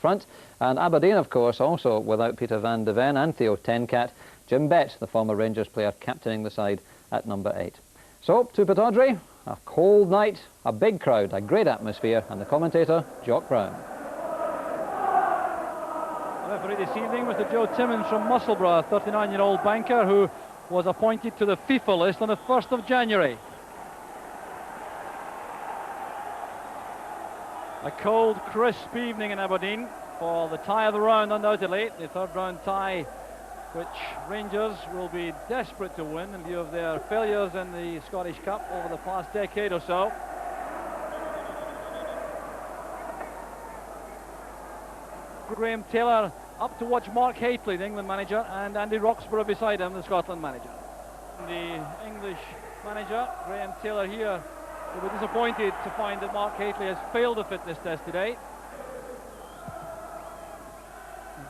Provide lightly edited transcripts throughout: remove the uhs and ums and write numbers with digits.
front. And Aberdeen, of course, also without Peter van de Ven and Theo Tenkat. Jim Bett, the former Rangers player, captaining the side at number 8. So, to Pittodrie, a cold night, a big crowd, a great atmosphere, and the commentator, Jock Brown. Referee this evening was Joe Timmins from Musselburgh, a 39-year-old banker who was appointed to the FIFA list on the 1st of January. A cold, crisp evening in Aberdeen for the tie of the round, undoubtedly. The third round tie, which Rangers will be desperate to win in view of their failures in the Scottish Cup over the past decade or so. Graham Taylor up to watch Mark Hateley, the England manager, and Andy Roxburgh beside him, the Scotland manager. The English manager, Graham Taylor, here will be disappointed to find that Mark Hateley has failed the fitness test today.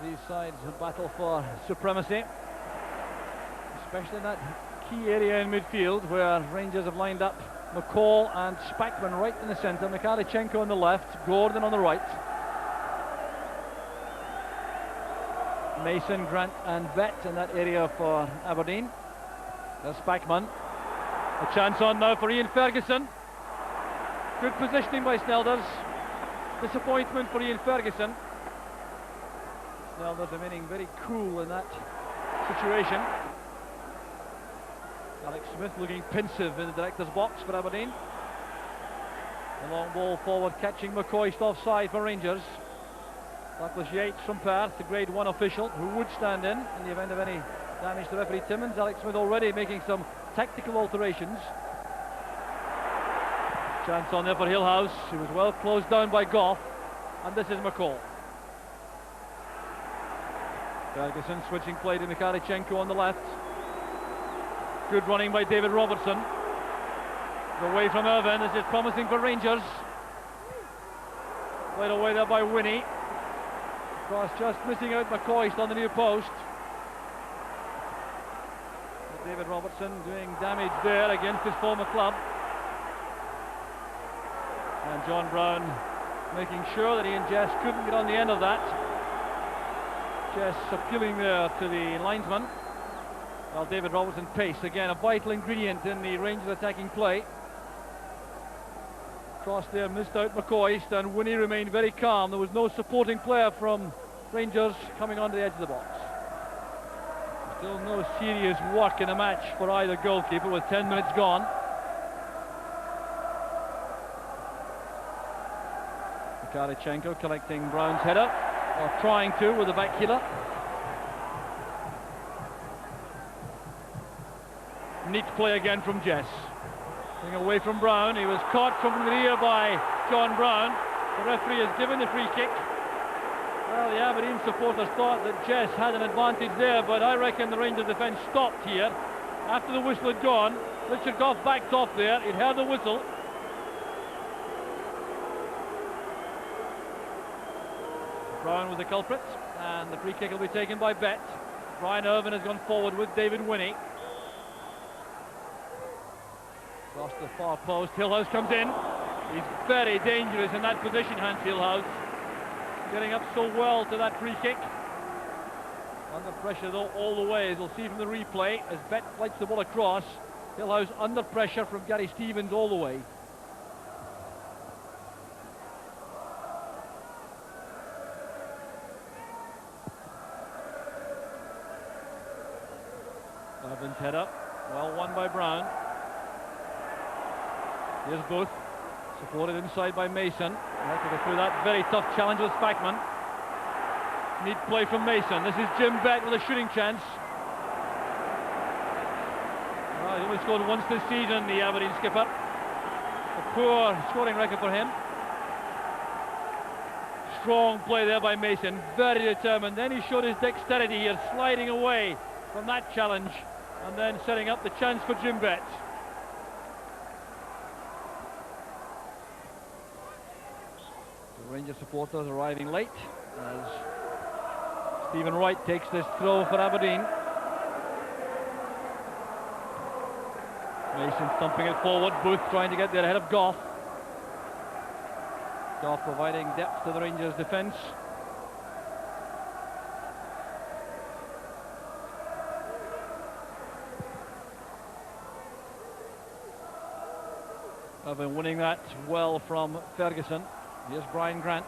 These sides battle for supremacy, especially in that key area in midfield where Rangers have lined up McCall and Spackman right in the centre, Mikhalichenko on the left, Gordon on the right. Mason, Grant and Vett in that area for Aberdeen. There's Spackman. A chance on now for Ian Ferguson. Good positioning by Snelders. Disappointment for Ian Ferguson. Snelders remaining very cool in that situation. Alex Smith looking pensive in the director's box for Aberdeen. The long ball forward catching McCoist offside for Rangers. Douglas Yates from Perth, the grade 1 official who would stand in the event of any damage to referee Timmins. Alex Smith already making some tactical alterations. Chance on there for Hillhouse, who was well closed down by Goff, and this is McCall. Ferguson switching play to Mikhalichenko on the left. Good running by David Robertson. Away from Irvine. This is promising for Rangers. Played away there by Winnie. Cross just missing out McCoist on the near post. David Robertson doing damage there against his former club. And John Brown making sure that he and Jess couldn't get on the end of that. Jess appealing there to the linesman. Well, David Robertson pace, again a vital ingredient in the Rangers attacking play. Cross there, missed out McCoist, and Winnie remained very calm. There was no supporting player from Rangers coming onto the edge of the box. Still no serious work in the match for either goalkeeper with 10 minutes gone. Mikhalichenko collecting Brown's header, or trying to with the back heeler. Neat play again from Jess. Going away from Brown, he was caught from the rear by John Brown. The referee has given the free kick. Well, the Aberdeen supporters thought that Jess had an advantage there, but I reckon the Rangers defence stopped here. After the whistle had gone, Richard Goff backed off there, he'd heard the whistle. Brown was the culprit, and the free kick will be taken by Bett. Brian Irvine has gone forward with David Winnie. Across the far post, Hillhouse comes in. He's very dangerous in that position, Hans Hillhouse. Getting up so well to that free kick. Under pressure though all the way, as we'll see from the replay, as Bett flights the ball across. Hillhouse under pressure from Gary Stevens all the way. Irvin's header, well won by Brown. Here's Booth, supported inside by Mason. Have to go through that very tough challenge with Spackman. Neat play from Mason. This is Jim Bett with a shooting chance. Well, he only scored once this season, the Aberdeen skipper. A poor scoring record for him. Strong play there by Mason, very determined. Then he showed his dexterity here, sliding away from that challenge and then setting up the chance for Jim Bett. Rangers supporters arriving late as Stephen Wright takes this throw for Aberdeen. Mason thumping it forward, Booth trying to get there ahead of Goff. Goff providing depth to the Rangers defence. Have been winning that well from Ferguson. Here's Brian Grant.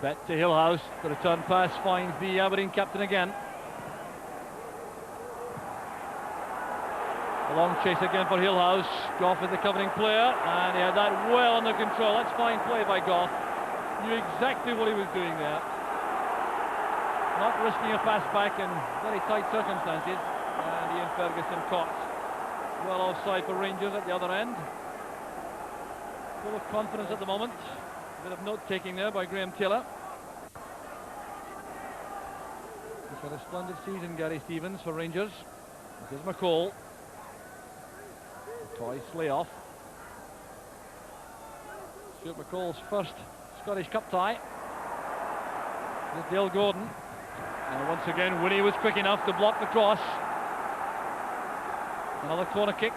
Bet to Hillhouse. The return pass finds the Aberdeen captain again. A long chase again for Hillhouse. Goff is the covering player, and he had that well under control. That's fine play by Goff. Knew exactly what he was doing there. Not risking a pass back in very tight circumstances. And Ian Ferguson caught. Well offside for Rangers at the other end. Full of confidence at the moment. A bit of note-taking there by Graham Taylor. He's had a splendid season, Gary Stevens, for Rangers. This is McCall. Twice lay-off. Stuart McCall's first Scottish Cup tie. Here's Dale Gordon. And once again, Winnie was quick enough to block the cross. Another corner kick.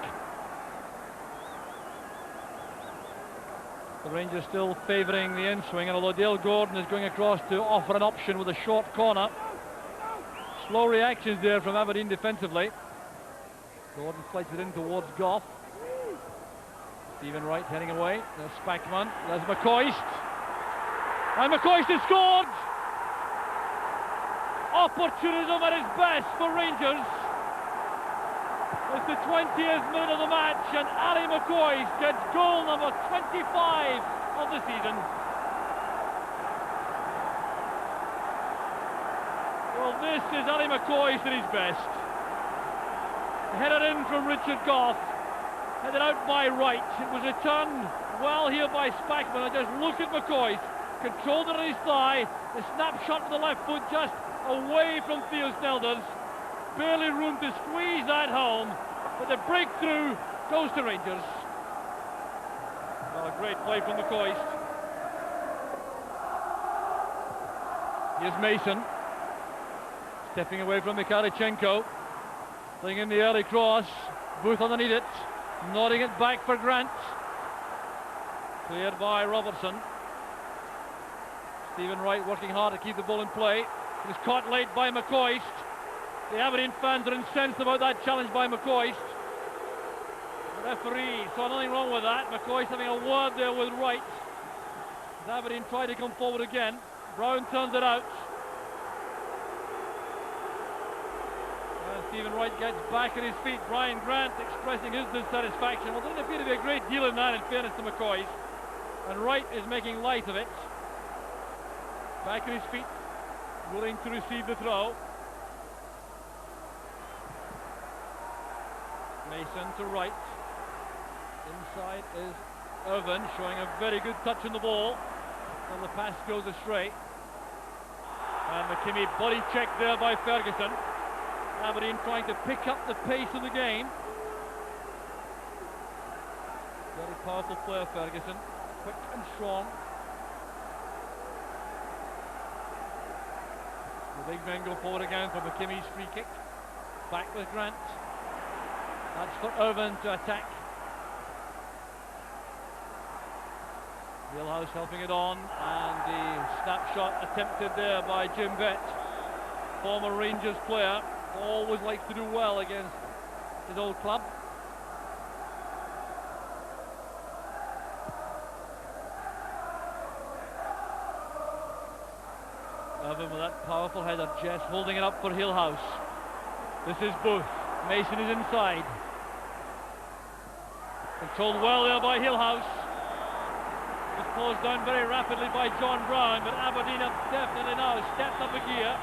The Rangers still favouring the in-swing, and although Dale Gordon is going across to offer an option with a short corner. Slow reactions there from Aberdeen defensively. Gordon flights it in towards Goff. Stephen Wright heading away. There's Spackman. There's McCoist. And McCoist has scored! Opportunism at its best for Rangers. It's the 20th minute of the match, and Ali McCoist gets goal number 25 of the season. Well, this is Ali McCoist at his best. Headed in from Richard Goff. Headed out by Wright. It was returned well here by Spackman. And just look at McCoist. Controlled it on his thigh. The snapshot with the left foot just away from Theo Snelders. Barely room to squeeze that home. But the breakthrough goes to Rangers. Well, a great play from McCoist. Here's Mason. Stepping away from Mikhalichenko. Playing in the early cross. Booth underneath it. Nodding it back for Grant. Cleared by Robertson. Stephen Wright working hard to keep the ball in play. He was caught late by McCoist. The Aberdeen fans are incensed about that challenge by McCoist. The referee saw nothing wrong with that. McCoist having a word there with Wright. As Aberdeen tried to come forward again. Brown turns it out. Stephen Wright gets back on his feet. Brian Grant expressing his dissatisfaction. Well, there doesn't appear to be a great deal in that, in fairness to McCoist. And Wright is making light of it. Back on his feet, willing to receive the throw. Mason to Wright. Inside is Irvin, showing a very good touch on the ball. And the pass goes astray. And McKimmie body check there by Ferguson. Aberdeen trying to pick up the pace of the game. Very powerful player, Ferguson. Quick and strong. The big men go forward again for McKimmie's free kick. Back with Grant. That's for Irvin to attack. Wheelhouse helping it on, and the snapshot attempted there by Jim Bett, former Rangers player. Always likes to do well against his old club. Irvin with that powerful header. Jess holding it up for Hillhouse. This is Booth. Mason is inside. Controlled well there by Hillhouse. Was closed down very rapidly by John Brown, but Aberdeen have definitely now stepped up a gear.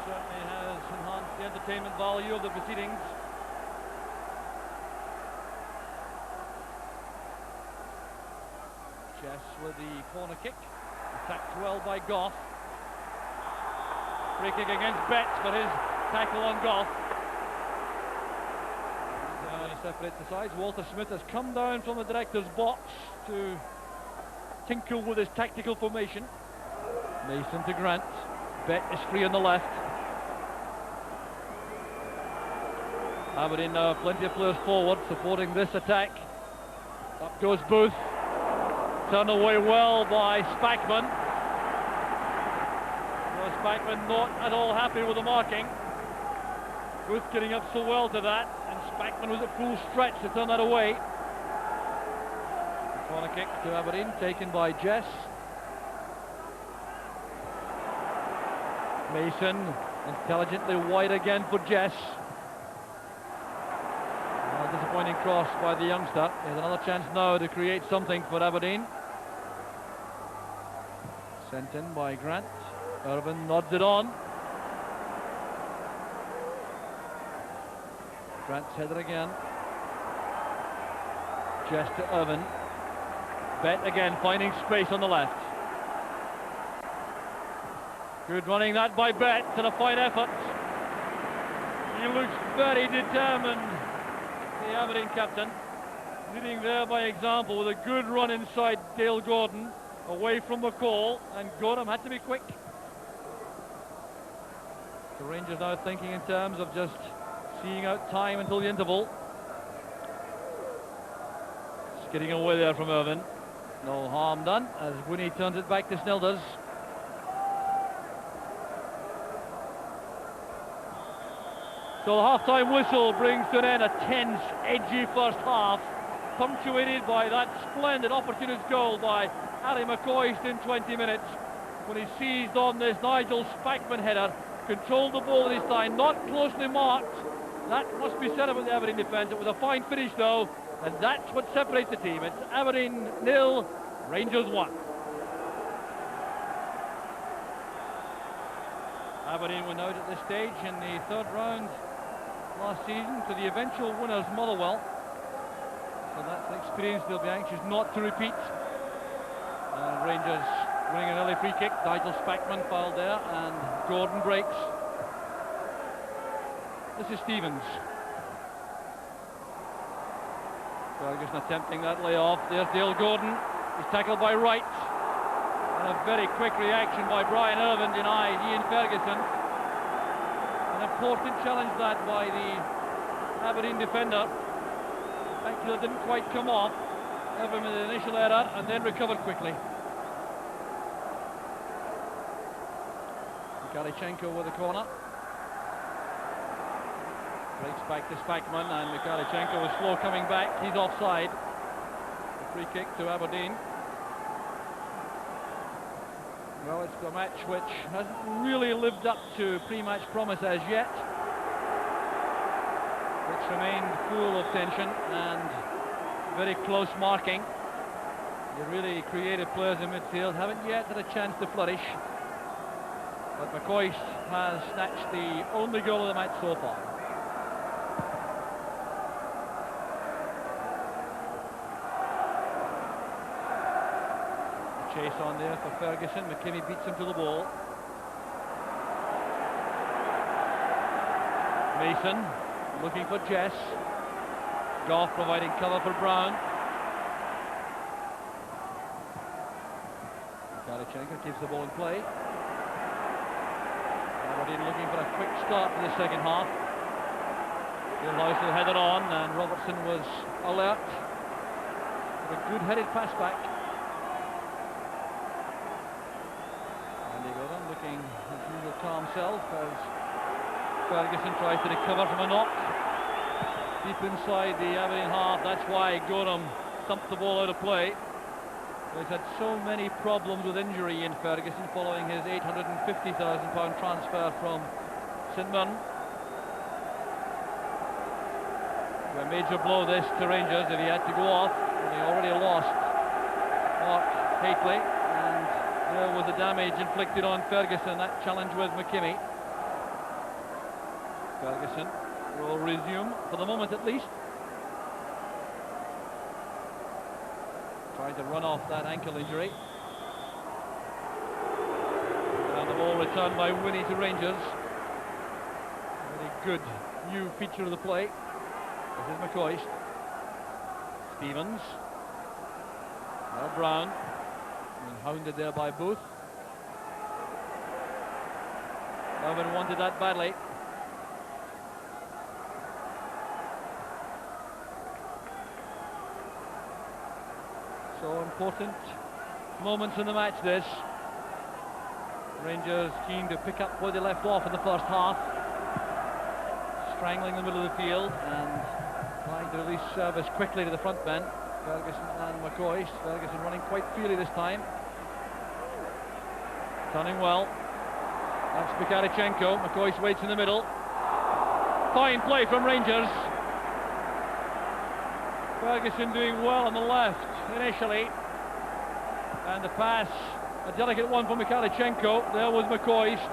Certainly has enhanced the entertainment value of the proceedings. Chess with the corner kick. Attacked well by Goff. Free kick against Betts for his tackle on Goff. Separates the sides. Walter Smith has come down from the director's box to tinkle with his tactical formation. Mason to Grant. Bett is free on the left. Aberdeen now plenty of players forward supporting this attack. Up goes Booth. Turned away well by Spackman. Well, Spackman not at all happy with the marking. Booth getting up so well to that, and Spackman was at full stretch to turn that away. Corner kick to Aberdeen, taken by Jess. Mason, intelligently wide again for Jess. Disappointing cross by the youngster. He has another chance now to create something for Aberdeen. Sent in by Grant. Irvin nods it on. Grant's header again. Jess to Irvin. Bet again, finding space on the left. Good running that by Bet, and a fine effort. He looks very determined, the Aberdeen captain. Leading there by example with a good run inside Dale Gordon, away from McCall, and Gordon had to be quick. The Rangers now thinking in terms of just seeing out time until the interval. Just getting away there from Irvin. No harm done as Winnie turns it back to Snilders. So the half-time whistle brings to an end a tense, edgy first half, punctuated by that splendid opportunist goal by Harry McCoist in 20 minutes, when he seized on this Nigel Spackman header, controlled the ball this time, not closely marked. That must be said about the Aberdeen defence. It was a fine finish though, and that's what separates the team. It's Aberdeen 0, Rangers 1. Aberdeen went out at this stage in the third round last season to the eventual winners, Motherwell. So that's an experience they'll be anxious not to repeat. And Rangers winning an early free kick. Nigel Spackman fouled there, and Gordon breaks. This is Stevens. Ferguson attempting that layoff. There's Dale Gordon. He's tackled by Wright. And a very quick reaction by Brian Irvin denied Ian Ferguson. An important challenge that by the Aberdeen defender. Actually, it didn't quite come off. Irvin with an initial error and then recovered quickly. Mikhalichenko with the corner. Breaks back to Spackman, and Mikhalichenko was slow coming back. He's offside. A free kick to Aberdeen. Well, it's a match which hasn't really lived up to pre-match promise as yet, which remained full of tension and very close marking. The really creative players in midfield haven't yet had a chance to flourish, but McCoist has snatched the only goal of the match so far. Chase on there for Ferguson. McKinney beats him to the ball. Mason looking for Jess. Goff providing cover for Brown. Mikhalichenko keeps the ball in play. Aberdeen looking for a quick start to the second half. Gilhouse will head it on, and Robertson was alert. With a good headed pass back. Looking his usual calm self as Ferguson tries to recover from a knock deep inside the Aberdeen half. That's why Gorham thumped the ball out of play. He's had so many problems with injury in Ferguson following his £850,000 transfer from St Mirren. A major blow this to Rangers if he had to go off, and he already lost Mark Hateley. There was the damage inflicted on Ferguson, that challenge with McKinney. Ferguson will resume, for the moment at least. Trying to run off that ankle injury. And the ball returned by Winnie to Rangers. Very good new feature of the play. This is McCoist. Stevens. Now Brown. And hounded there by Booth. Irvin wanted that badly. So important moments in the match this. Rangers keen to pick up where they left off in the first half. Strangling the middle of the field, and Trying to release service quickly to the front men. Ferguson and McCoist. Ferguson running quite freely this time. Turning well. That's Mikhalichenko. McCoist waits in the middle. Fine play from Rangers. Ferguson doing well on the left initially. And the pass, a delicate one from Mikhalichenko. There was McCoist.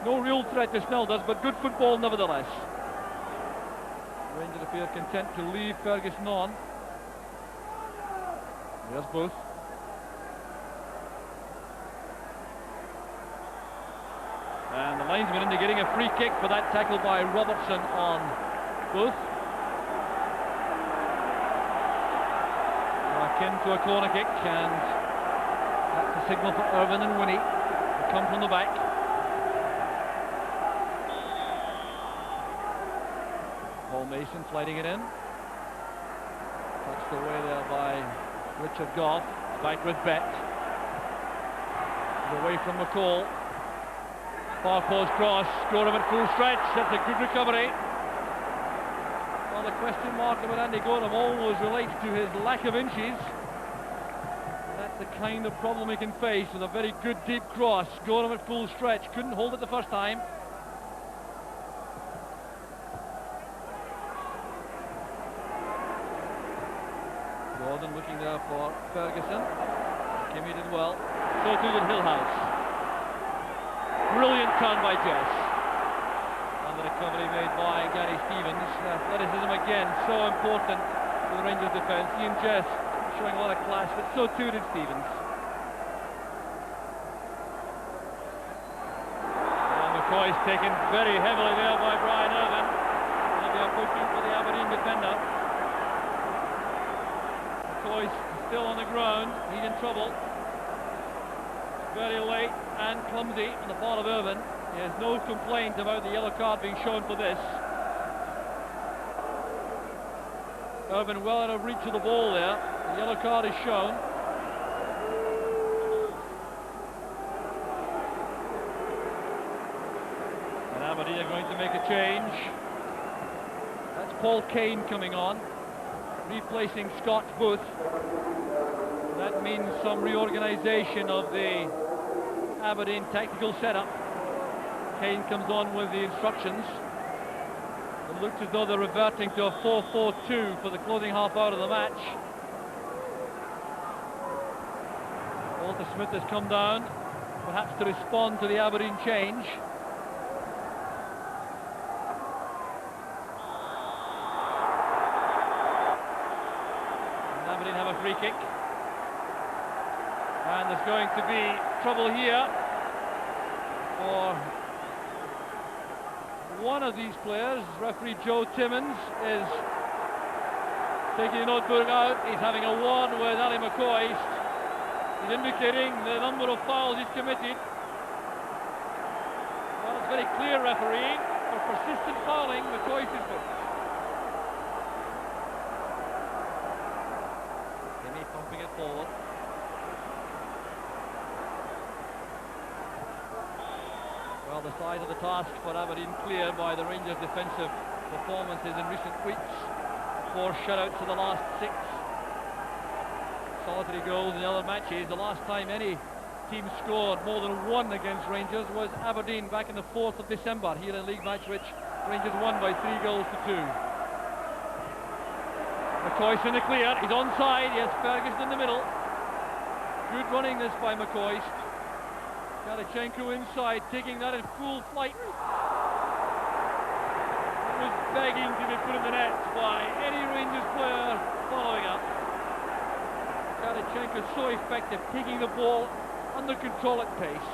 No real threat to Snelders, but good football nevertheless. Rangers appear content to leave Ferguson on. Here's Booth. And the linesman indicating a free kick for that tackle by Robertson on Booth. Akin to a corner kick, and that's a signal for Irvin and Winnie to come from the back. Paul Mason sliding it in. Touched away there by Richard Goff. Back with Bet. Away from McCall. Far post cross. Gorham at full stretch. That's a good recovery. Well, the question mark about Andy Gorham always relates to his lack of inches. That's the kind of problem he can face with a very good deep cross. Gorham at full stretch. Couldn't hold it the first time. Gordon looking there for Ferguson. Kimmy did well. So too did Hillhouse. Brilliant turn by Jess. And the recovery made by Gary Stevens. Athleticism again, so important to the Rangers defence. Ian Jess showing a lot of class, but so too did Stevens. And McCoy's taken very heavily there by Brian Irvin. There'll be a booking for the Aberdeen defender. McCoy's still on the ground. He's in trouble. Very late and clumsy on the part of Irvin. He has no complaint about the yellow card being shown for this. Irvin well out of reach of the ball there. The yellow card is shown. And Aberdeen are going to make a change. That's Paul Kane coming on, replacing Scott Booth. That means some reorganisation of the Aberdeen tactical setup. Kane comes on with the instructions. It looks as though they're reverting to a 4-4-2 for the closing half hour of the match. Walter Smith has come down, perhaps to respond to the Aberdeen change. And Aberdeen have a free kick. And there's going to be trouble here for one of these players. Referee Joe Timmins is taking the notebook out. He's having a word with Ali McCoist. He's indicating the number of fouls he's committed. Well, it's very clear, referee. For persistent fouling, McCoist is booked. Timmy pumping it forward. Well, the size of the task for Aberdeen clear by the Rangers' defensive performances in recent weeks. 4 shutouts in the last 6. Solitary goals in the other matches. The last time any team scored more than 1 against Rangers was Aberdeen back in the 4th of December here in League Match, which Rangers won by 3 goals to 2. McCoist in the clear. He's onside. He has Ferguson in the middle. Good running this by McCoist. Mikhalichenko inside, taking that in full flight. It was begging to be put in the net by any Rangers player following up. Mikhalichenko so effective, taking the ball under control at pace.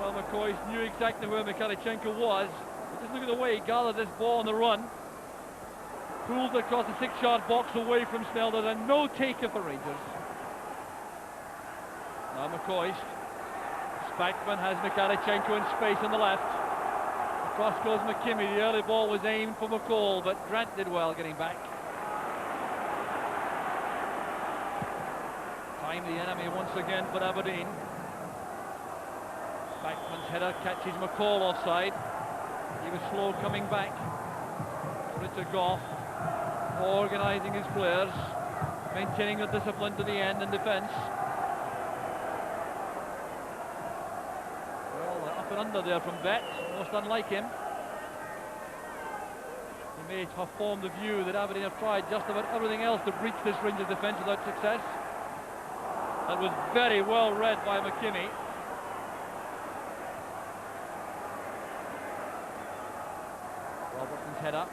Well, McCoist knew exactly where Mikhalichenko was. Just look at the way he gathered this ball on the run. Pulled across the 6-yard box away from Snelders, and no taker for Rangers. Now McCoist. Spackman has Mikhalichenko in space on the left. Across goes McKimmie. The early ball was aimed for McCall, but Grant did well getting back. Time the enemy once again for Aberdeen. Spackman's header catches McCall offside. He was slow coming back. Richard Gough organising his players, maintaining the discipline to the end in defence. Well, up and under there from Bet, most unlike him. He may have formed the view that Aberdeen have tried just about everything else to breach this Rangers defence without success. That was very well read by McKimmie. Robertson's head up.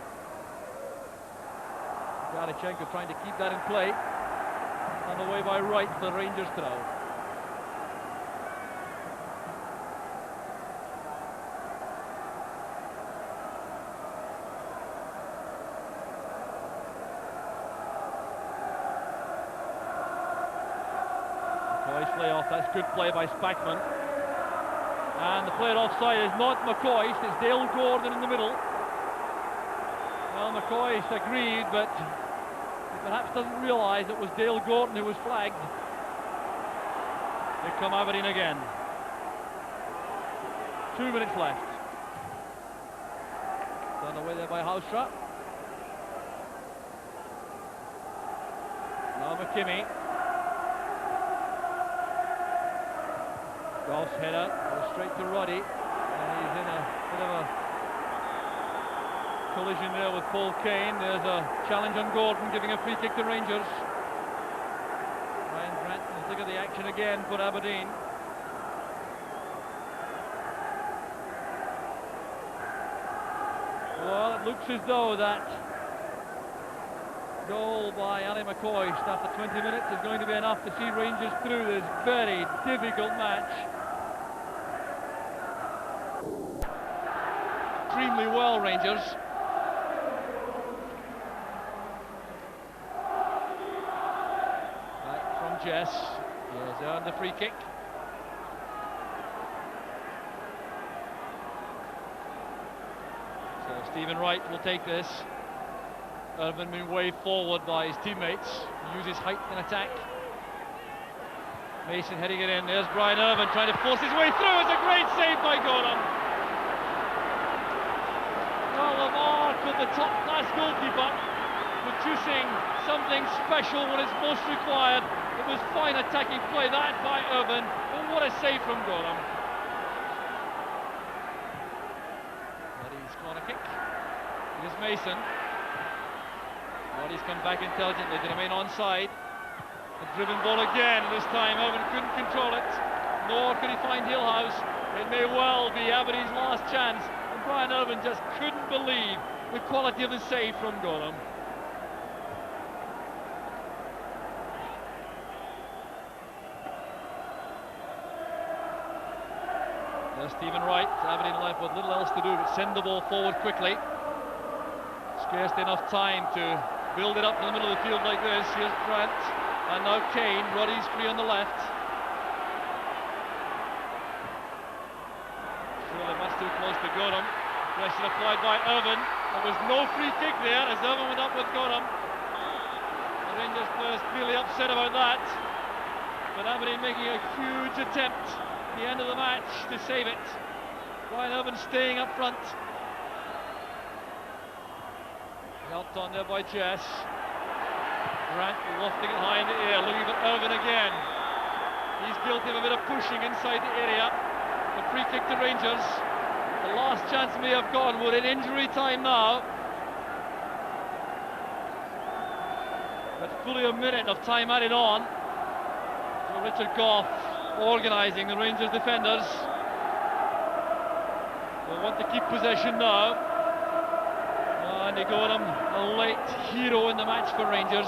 Garichenko trying to keep that in play. And away by Wright for the Rangers throw. McCoy's play off, that's good play by Spackman. And the player offside is not McCoy, it's Dale Gordon in the middle. Well, McCoy agreed, but he perhaps doesn't realise it was Dale Gordon who was flagged. Here come Aberdeen again. 2 minutes left. Done away there by Haustra. Now McKimmie. Gough's header goes straight to Roddy, and he's in a bit of a collision there with Paul Kane. There's a challenge on Gordon, giving a free kick to Rangers. Ryan Grant will look at the action again for Aberdeen. Well, it looks as though that goal by Ali McCoy after 20 minutes is going to be enough to see Rangers through this very difficult match. Extremely well, Rangers. Back from Jess. He has earned the free kick. So Stephen Wright will take this. Irvin being waved forward by his teammates. He uses height in attack. Mason heading it in. There's Brian Irvin trying to force his way through. It's a great save by Gorham. Well, the mark of the top-class goalkeeper, producing something special when it's most required. It was fine attacking play, that by Irvin. But what a save from Gorham. Roddy's corner kick. Here's Mason. Roddy's come back intelligently to remain onside. A driven ball again, this time Irvin couldn't control it, nor could he find Hillhouse. It may well be Aberdeen's last chance, and Brian Irvin just couldn't believe the quality of the save from Gorham. There's Stephen Wright. Aberdeen left with little else to do but send the ball forward quickly. Scarcely enough time to build it up in the middle of the field like this. Here's Grant, and now Kane. Roddy's free on the left. Surely much too close to Gorham. Pressure applied by Irvin. There was no free kick there as Irvin went up with Gorham. The Rangers players clearly upset about that. But Aberdeen making a huge attempt at the end of the match to save it. Brian Irvin staying up front. Helped on there by Jess. Grant lofting it high in the air, looking for Irvin again. He's guilty of a bit of pushing inside the area. The free kick to Rangers. The last chance may have gone. We're in injury time now. But fully a minute of time added on. So Richard Gough organising the Rangers defenders. They want to keep possession now. Andy Gorham, a late hero in the match for Rangers,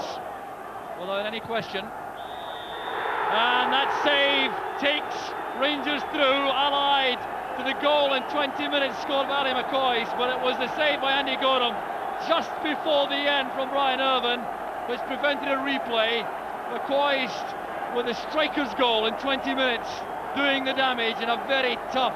without any question. And that save takes Rangers through, allied to the goal in 20 minutes scored by Ali McCoy, but it was the save by Andy Gorham just before the end from Brian Irvin, which prevented a replay. McCoy with a striker's goal in 20 minutes, doing the damage in a very tough,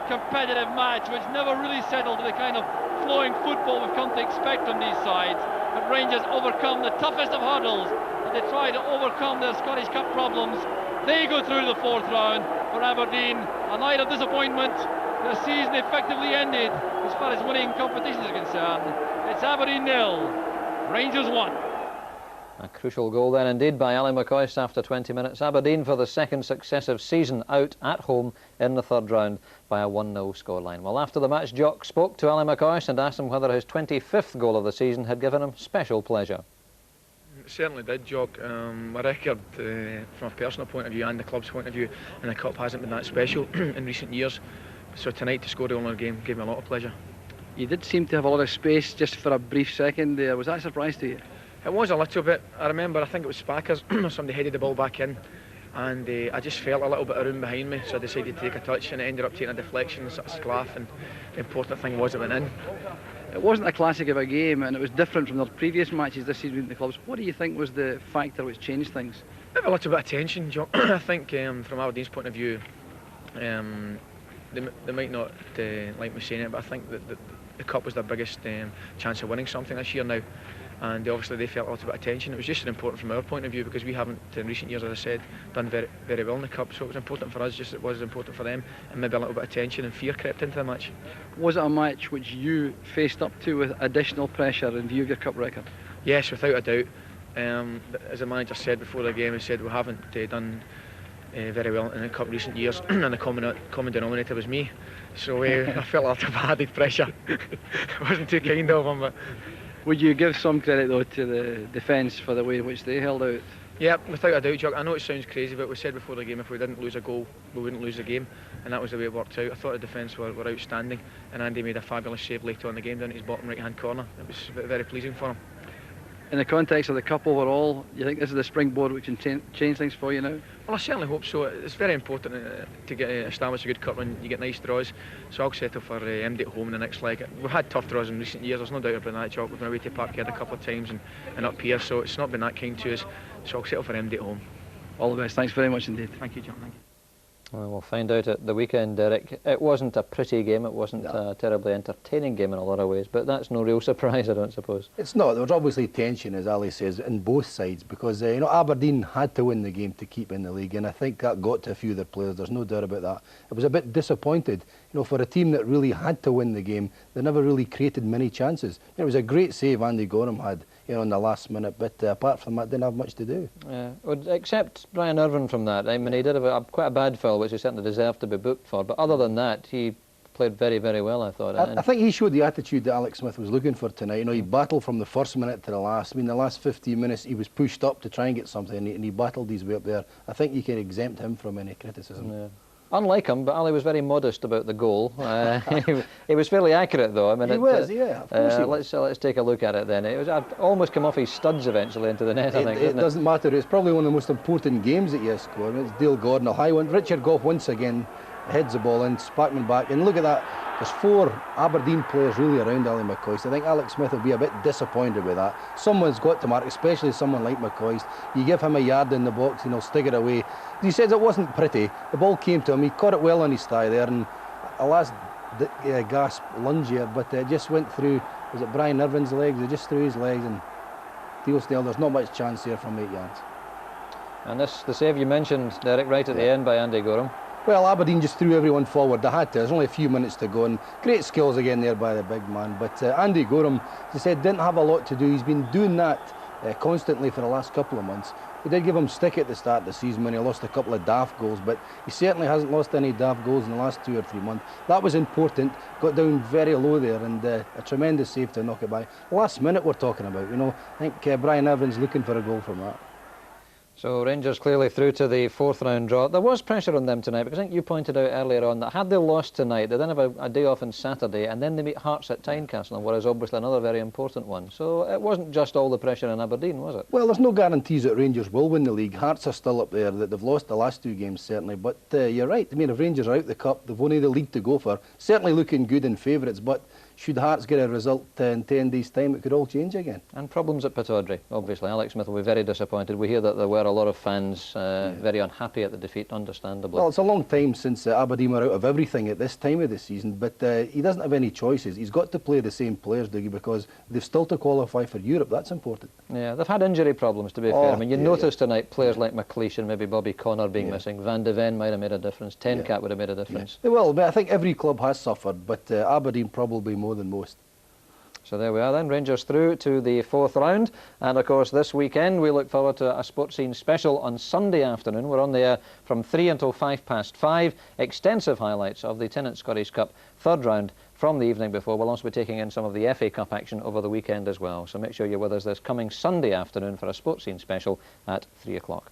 competitive match, which never really settled to the kind of flowing football we've come to expect from these sides. But Rangers overcome the toughest of hurdles as they try to overcome their Scottish Cup problems. They go through the fourth round. For Aberdeen, a night of disappointment, The season effectively ended as far as winning competition is concerned. It's Aberdeen 0, Rangers 1. A crucial goal then indeed by Ali McCoist after 20 minutes. Aberdeen for the second successive season out at home in the third round by a 1-0 scoreline. Well, after the match, Jock spoke to Ali McCoist and asked him whether his 25th goal of the season had given him special pleasure. It certainly did, Jock. My record from a personal point of view and the club's point of view in the Cup hasn't been that special in recent years. So tonight to score the winner game gave me a lot of pleasure. You did seem to have a lot of space just for a brief second there. Was that a surprise to you? It was a little bit. I remember, I think it was Spackers, somebody headed the ball back in, and I just felt a little bit of room behind me, so I decided to take a touch, and it ended up taking a deflection, sort of sclaff, and the important thing was it went in. It wasn't a classic of a game, and it was different from the previous matches this season in the clubs. What do you think was the factor which changed things? Maybe a little bit of tension, John. I think from Aberdeen's point of view, they might not like me saying it, but I think that the Cup was their biggest chance of winning something this year now. And obviously they felt a little bit of tension. It was just as important from our point of view because we haven't in recent years, as I said, done very, very well in the Cup, so it was important for us just as it was important for them, and maybe a little bit of tension and fear crept into the match. Was it a match which you faced up to with additional pressure in view of your Cup record? Yes, without a doubt. As the manager said before the game, he said we haven't done very well in the Cup in recent years and the common denominator was me, so I felt a little bit of added pressure. It wasn't too kind of him, but would you give some credit though to the defence for the way in which they held out? Yeah, without a doubt, Chuck. I know it sounds crazy, but we said before the game if we didn't lose a goal, we wouldn't lose the game, and that was the way it worked out. I thought the defence were outstanding, and Andy made a fabulous save later on in the game down at his bottom right-hand corner. It was very pleasing for him. In the context of the Cup overall, you think this is the springboard which can change things for you now? Well, I certainly hope so. It's very important to get establish a good Cup when you get nice draws. So I'll settle for MD at home in the next leg. We've had tough draws in recent years, there's no doubt about that, Chuck. We've been away to Parkhead a couple of times and up here, so it's not been that kind to us. So I'll settle for MD at home. All the best. Thanks very much indeed. Thank you, John. Thank you. Well, we'll find out at the weekend, Derek. It wasn't a pretty game, it wasn't a terribly entertaining game in a lot of ways, but that's no real surprise, I don't suppose. It's not. There was obviously tension, as Ali says, in both sides, because Aberdeen had to win the game to keep in the league, and I think that got to a few of their players, there's no doubt about that. It was a bit disappointed, for a team that really had to win the game. They never really created many chances. It was a great save Andy Gorham had, in the last minute, but apart from that, didn't have much to do. Yeah, except Brian Irvine from that. I mean, he did have quite a bad foul, which he certainly deserved to be booked for, but other than that, he played very, very well, I thought. I think he showed the attitude that Alex Smith was looking for tonight. He battled from the first minute to the last. I mean, the last 15 minutes, he was pushed up to try and get something, and he battled his way up there. I think you can exempt him from any criticism. Yeah. Unlike him, but Ali was very modest about the goal. He was fairly accurate, though. I mean, he was, yeah. Of course he was. Let's take a look at it then. It was almost come off his studs eventually into the net. I think. It doesn't matter. It's probably one of the most important games that he has scored. It's Dale Gordon, a high one. Richard Gough once again heads the ball in, Spackman back, and look at that. There's 4 Aberdeen players really around Ali McCoist. I think Alex Smith will be a bit disappointed with that. Someone's got to mark, especially someone like McCoist. You give him a yard in the box and he'll stick it away. He says it wasn't pretty. The ball came to him. He caught it well on his thigh there, and a last gasp lunge here, but it just went through. Was it Brian Irvine's legs? It just through his legs, and Theo Snell, there's not much chance there from 8 yards. And the save you mentioned, Derek, right at the end by Andy Gorham. Well, Aberdeen just threw everyone forward. They had to. There's only a few minutes to go, and great skills again there by the big man. But Andy Gorham, as I said, didn't have a lot to do. He's been doing that constantly for the last couple of months. We did give him stick at the start of the season when he lost a couple of daft goals, but he certainly hasn't lost any daft goals in the last 2 or 3 months. That was important. Got down very low there, and a tremendous save to knock it by. Last minute we're talking about, I think Brian Irvine's looking for a goal from that. So Rangers clearly through to the 4th round draw. There was pressure on them tonight, because I think you pointed out earlier on that had they lost tonight, they then have a day off on Saturday, and then they meet Hearts at Tynecastle, whereas obviously another very important one. So it wasn't just all the pressure in Aberdeen, was it? Well, there's no guarantees that Rangers will win the league. Hearts are still up there. They've lost the last 2 games, certainly. But you're right. I mean, if Rangers are out the Cup, they've only the league to go for. Certainly looking good in favourites, but should Hearts get a result in 10 days' time, it could all change again. And problems at Pittodrie, obviously. Alex Smith will be very disappointed. We hear that there were a lot of fans very unhappy at the defeat, understandably. Well, it's a long time since Aberdeen were out of everything at this time of the season, but he doesn't have any choices. He's got to play the same players, Dougie, because they've still to qualify for Europe. That's important. Yeah, they've had injury problems, to be fair. I mean, you noticed tonight players like McLeish and maybe Bobby Connor being missing. Van de Ven might have made a difference. Tenkat would have made a difference. They will, but I think every club has suffered, but Aberdeen probably more than most. So there we are then, Rangers through to the 4th round. And of course this weekend we look forward to a Sports Scene special on Sunday afternoon. We're on the air from 3 until 5:05. Extensive highlights of the Tennant Scottish Cup 3rd round from the evening before. We'll also be taking in some of the FA Cup action over the weekend as well. So make sure you're with us this coming Sunday afternoon for a Sports Scene special at 3 o'clock.